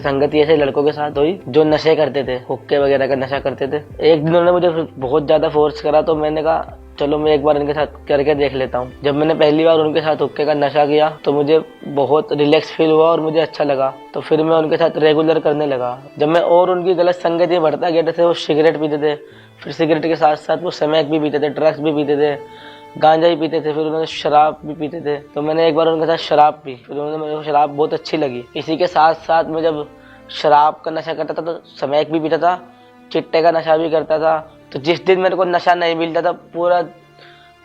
संगति ऐसे लड़कों के साथ हुई जो नशे करते थे, हुक्के वगैरह का नशा करते थे। एक दिन उन्होंने मुझे बहुत ज़्यादा फोर्स करा, तो मैंने कहा चलो मैं एक बार इनके साथ करके देख लेता हूँ। जब मैंने पहली बार उनके साथ हुक्के का नशा किया तो मुझे बहुत रिलैक्स फील हुआ और मुझे अच्छा लगा। तो फिर मैं उनके साथ रेगुलर करने लगा। जब मैं और उनकी गलत संगति में बढ़ता गया, जैसे वो सिगरेट पीते थे, फिर सिगरेट के साथ साथ वो स्मैक भी पीते थे, ड्रग्स भी पीते थे, गांजा भी पीते थे, फिर उन्होंने शराब भी पीते थे। तो मैंने एक बार उनके साथ शराब पी, फिर उन्होंने मेरे को शराब बहुत अच्छी लगी। इसी के साथ साथ मैं जब शराब का नशा करता था तो स्मैक भी पीता था, चिट्टे का नशा भी करता था। तो जिस दिन मेरे को नशा नहीं मिलता था, पूरा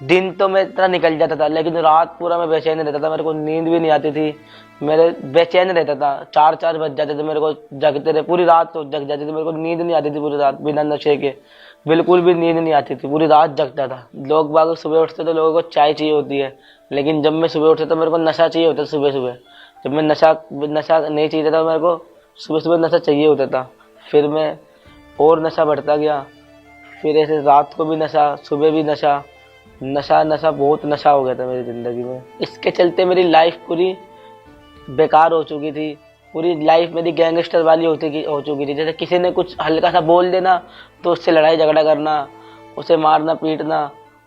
दिन तो मैं इतना निकल जाता था, लेकिन रात पूरा मैं बेचैन रहता था। मेरे को नींद भी नहीं आती थी, मेरे बेचैन रहता था। 4 बज जाते थे मेरे को, जगते रहे पूरी रात, तो जग जाती थी। मेरे को नींद नहीं आती थी पूरी रात, बिना नशे के बिल्कुल भी नींद नहीं आती थी, पूरी रात जगता था। लोग बाग सुबह उठते तो लोगों को चाय चाहिए होती है, लेकिन जब मैं सुबह उठता तो मेरे को नशा चाहिए होता। सुबह सुबह जब मैं नशा नहीं चाहिए था, मेरे को सुबह सुबह नशा चाहिए होता था। फिर मैं और नशा बढ़ता गया, फिर ऐसे रात को भी नशा, सुबह भी नशा, बहुत नशा हो गया था मेरी ज़िंदगी में। इसके चलते मेरी लाइफ पूरी बेकार हो चुकी थी। पूरी लाइफ मेरी गैंगस्टर वाली हो चुकी थी। जैसे किसी ने कुछ हल्का सा बोल देना तो उससे लड़ाई झगड़ा करना, उसे मारना पीटना।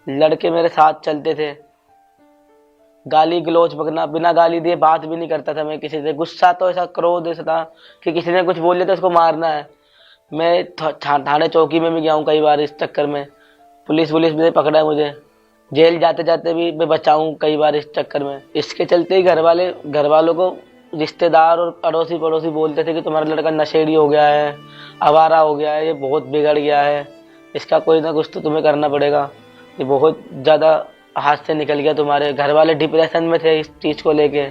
लड़के मेरे साथ चलते थे, गाली गलौज बकना, बिना गाली दिए बात भी नहीं करता था मैं किसी से। गुस्सा तो ऐसा क्रोध ऐसा था कि किसी ने कुछ बोल दिया तो उसको मारना है। मैं थाने चौकी में भी गया हूँ कई बार इस चक्कर में। पुलिस ने पकड़ा है मुझे, जेल जाते जाते भी मैं बचा हूँ कई बार इस चक्कर में। इसके चलते ही घर वालों को रिश्तेदार और अड़ोसी पड़ोसी बोलते थे कि तुम्हारा लड़का नशेड़ी हो गया है, आवारा हो गया है, ये बहुत बिगड़ गया है, इसका कोई ना कुछ तो तुम्हें करना पड़ेगा, ये बहुत ज़्यादा हाथ से निकल गया। तुम्हारे घर वाले डिप्रेशन में थे इस चीज़ को लेके।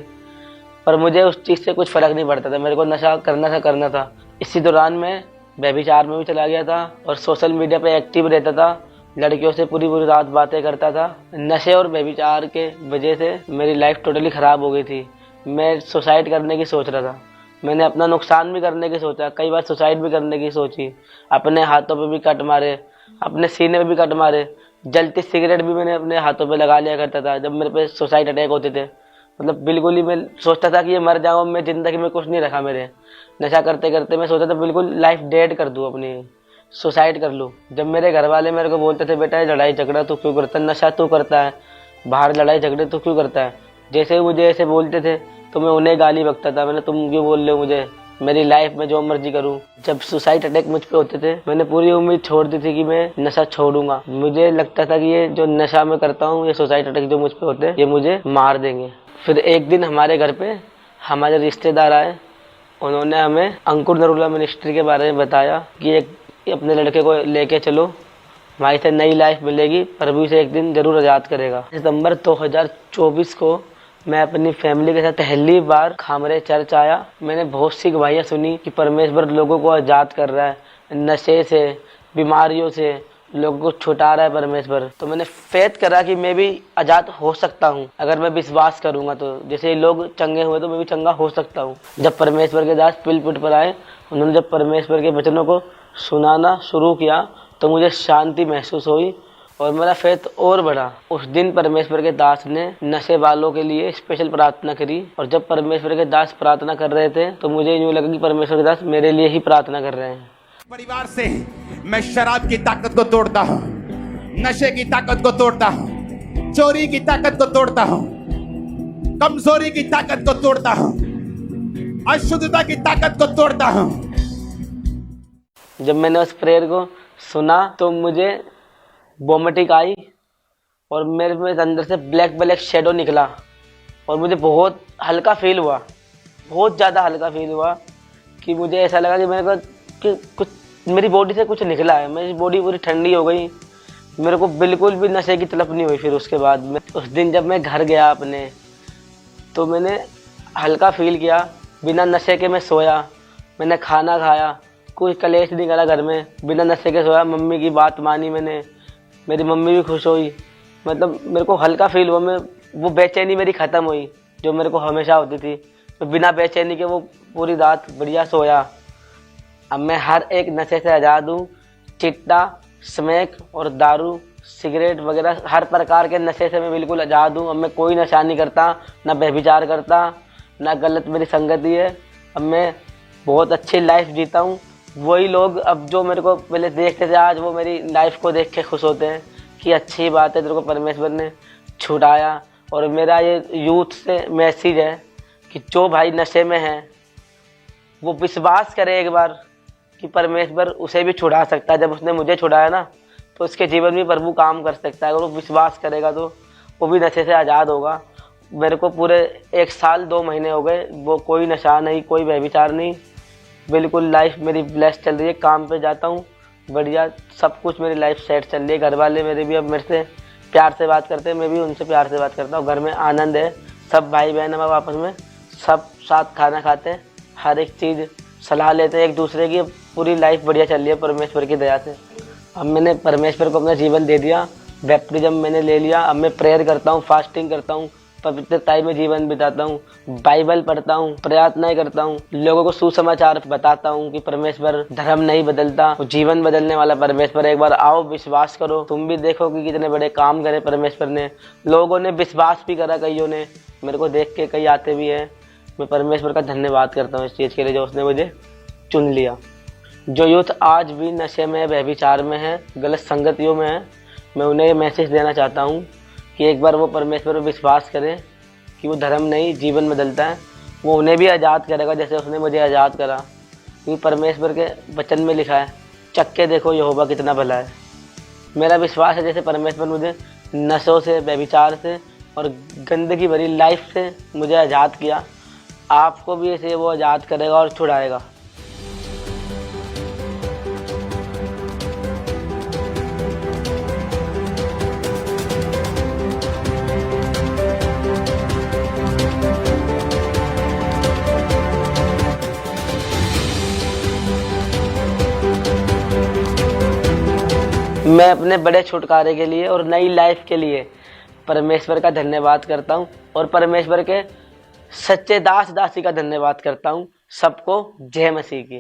पर मुझे उस चीज़ से कुछ फ़र्क नहीं पड़ता था, मेरे को नशा करना था। इसी दौरान मैं व्यभिचार में भी चला गया था और सोशल मीडिया पे एक्टिव रहता था, लड़कियों से पूरी रात बातें करता था। नशे और व्यभिचार के वजह से मेरी लाइफ टोटली ख़राब हो गई थी। मैं सुसाइड करने की सोच रहा था, मैंने अपना नुकसान भी करने की सोचा, कई बार सुसाइड भी करने की सोची। अपने हाथों पे भी कट मारे, अपने सीने पे भी कट मारे। जलती सिगरेट भी मैंने अपने हाथों पे लगा लिया करता था जब मेरे पे सुसाइड अटैक होते थे। मतलब बिल्कुल ही मैं सोचता था कि ये मर जाऊँ, मैं ज़िंदगी में कुछ नहीं रखा मेरे। नशा करते करते मैं सोचा था बिल्कुल लाइफ डेड कर दूँ, अपनी सुसाइड कर लूँ। जब मेरे घर वाले मेरे को बोलते थे बेटा लड़ाई झगड़ा तू क्यों करता है, नशा तू करता है, बाहर लड़ाई झगड़े तू क्यों करता है, जैसे ही मुझे ऐसे बोलते थे तो मैं उन्हें गाली बकता था। मैंने तुम क्यों बोल रहे हो मुझे, मेरी लाइफ में जो मर्जी करूं। जब सुसाइड अटैक मुझ पे होते थे मैंने पूरी उम्मीद छोड़ दी थी कि मैं नशा छोड़ूंगा। मुझे लगता था कि ये जो नशा मैं करता हूँ, ये सुसाइड अटैक जो मुझ पे होते हैं, ये मुझे मार देंगे। फिर एक दिन हमारे घर पे हमारे रिश्तेदार आए, उन्होंने हमें अंकुर नरूला मिनिस्ट्री के बारे में बताया कि एक अपने लड़के को लेके चलो, हमारी से नई लाइफ मिलेगी, प्रभु से एक दिन जरूर आज़ाद करेगा। सितंबर 2024 को मैं अपनी फैमिली के साथ पहली बार खामरे चर्च आया। मैंने बहुत सी गवाहियाँ सुनी कि परमेश्वर लोगों को आज़ाद कर रहा है, नशे से, बीमारियों से लोगों को छुटा रहा है परमेश्वर। तो मैंने फेथ करा कि मैं भी आज़ाद हो सकता हूँ अगर मैं विश्वास करूँगा। तो जैसे लोग चंगे हुए तो मैं भी चंगा हो सकता हूँ। जब परमेश्वर के दास पिलपुट पर आए, उन्होंने जब परमेश्वर के वचनों को सुनाना शुरू किया तो मुझे शांति महसूस हुई और मेरा फेथ और बढ़ा। उस दिन परमेश्वर के दास ने नशे वालों के लिए स्पेशल प्रार्थना करी और जब परमेश्वर के दास प्रार्थना कर रहे थे तो मुझे यूँ लगा कि परमेश्वर के दास मेरे लिए ही प्रार्थना कर रहे हैं। परिवार से मैं शराब की ताकत को तोड़ता हूँ, नशे की ताकत को तोड़ता हूँ, चोरी की ताकत को तोड़ता हूँ, कमजोरी की ताकत को तोड़ता हूँ, अशुद्धता की ताकत को तोड़ता हूँ। जब मैंने उस प्रेयर को सुना तो मुझे वोमिटिंग आई और मेरे में अंदर से ब्लैक शेडो निकला और मुझे बहुत हल्का फील हुआ, बहुत ज़्यादा हल्का फील हुआ कि मुझे ऐसा लगा कि मेरे को कि कुछ मेरी बॉडी से कुछ निकला है। मेरी बॉडी पूरी ठंडी हो गई, मेरे को बिल्कुल भी नशे की तलब नहीं हुई। फिर उसके बाद में उस दिन जब मैं घर गया अपने, तो मैंने हल्का फील किया। बिना नशे के मैं सोया, मैंने खाना खाया, कोई कलेश नहीं करा घर में, बिना नशे के सोया। मम्मी की बात मानी मैंने, मेरी मम्मी भी खुश हुई, मतलब मेरे को हल्का फील हुआ। मैं वो बेचैनी मेरी ख़त्म हुई जो मेरे को हमेशा होती थी। मैं बिना बेचैनी के वो पूरी रात बढ़िया सोया। अब मैं हर एक नशे से आज़ाद हूँ। चिट्टा, स्मैक और दारू, सिगरेट वगैरह हर प्रकार के नशे से मैं बिल्कुल आज़ाद हूँ। अब मैं कोई नशा नहीं करता, ना व्यभिचार करता, ना गलत मेरी संगति है। अब मैं बहुत अच्छी लाइफ जीता हूँ। वही लोग अब जो मेरे को पहले देखते थे, आज वो मेरी लाइफ को देख के खुश होते हैं कि अच्छी बात है, तेरे को परमेश्वर ने छुड़ाया। और मेरा ये यूथ से मैसेज है कि जो भाई नशे में है वो विश्वास करे एक बार कि परमेश्वर उसे भी छुड़ा सकता है। जब उसने मुझे छुड़ाया ना, तो उसके जीवन में प्रभु काम कर सकता है। अगर वो विश्वास करेगा तो वो भी नशे से आज़ाद होगा। मेरे को पूरे 1 साल 2 महीने हो गए, वो कोई नशा नहीं, कोई व्यभिचार नहीं, बिल्कुल लाइफ मेरी ब्लेस्ड चल रही है। काम पे जाता हूँ बढ़िया, सब कुछ मेरी लाइफ सेट चल रही है। घर वाले मेरे भी अब मेरे से प्यार से बात करते हैं, मैं भी उनसे प्यार से बात करता हूँ। घर में आनंद है, सब भाई बहन हम आपस में सब साथ खाना खाते हैं, हर एक चीज़ सलाह लेते हैं एक दूसरे की। पूरी लाइफ बढ़िया चल रही है परमेश्वर की दया से। अब मैंने परमेश्वर को अपना जीवन दे दिया, बैप्टिज्म मैंने ले लिया। अब मैं प्रेयर करता हूँ, फास्टिंग करता हूँ, पवित्रताई में जीवन बिताता हूँ, बाइबल पढ़ता हूँ, प्रार्थनाएं करता हूँ, लोगों को सुसमाचार बताता हूँ कि परमेश्वर धर्म नहीं बदलता, वो जीवन बदलने वाला परमेश्वर। एक बार आओ, विश्वास करो, तुम भी देखो कि कितने बड़े काम करे परमेश्वर ने। लोगों ने विश्वास भी करा, कईयों ने मेरे को देख के कई आते भी हैं। मैं परमेश्वर का धन्यवाद करता हूँ इस चीज़ के लिए जो उसने मुझे चुन लिया। जो यूथ आज भी नशे में, व्यभिचार में है, गलत संगतियों में है, मैं उन्हें ये मैसेज देना चाहता हूँ कि एक बार वो परमेश्वर पर विश्वास करें कि वो धर्म नहीं, जीवन बदलता है। वो उन्हें भी आज़ाद करेगा जैसे उसने मुझे आज़ाद करा। क्योंकि परमेश्वर के वचन में लिखा है, चख के देखो यहोवा कितना भला है। मेरा विश्वास है जैसे परमेश्वर मुझे नशों से, व्यभिचार से और गंदगी भरी लाइफ से मुझे आज़ाद किया, आपको भी ऐसे वो आज़ाद करेगा और छुड़ाएगा। मैं अपने बड़े छुटकारे के लिए और नई लाइफ के लिए परमेश्वर का धन्यवाद करता हूँ और परमेश्वर के सच्चे दास दासी का धन्यवाद करता हूँ। सबको जय मसीह की।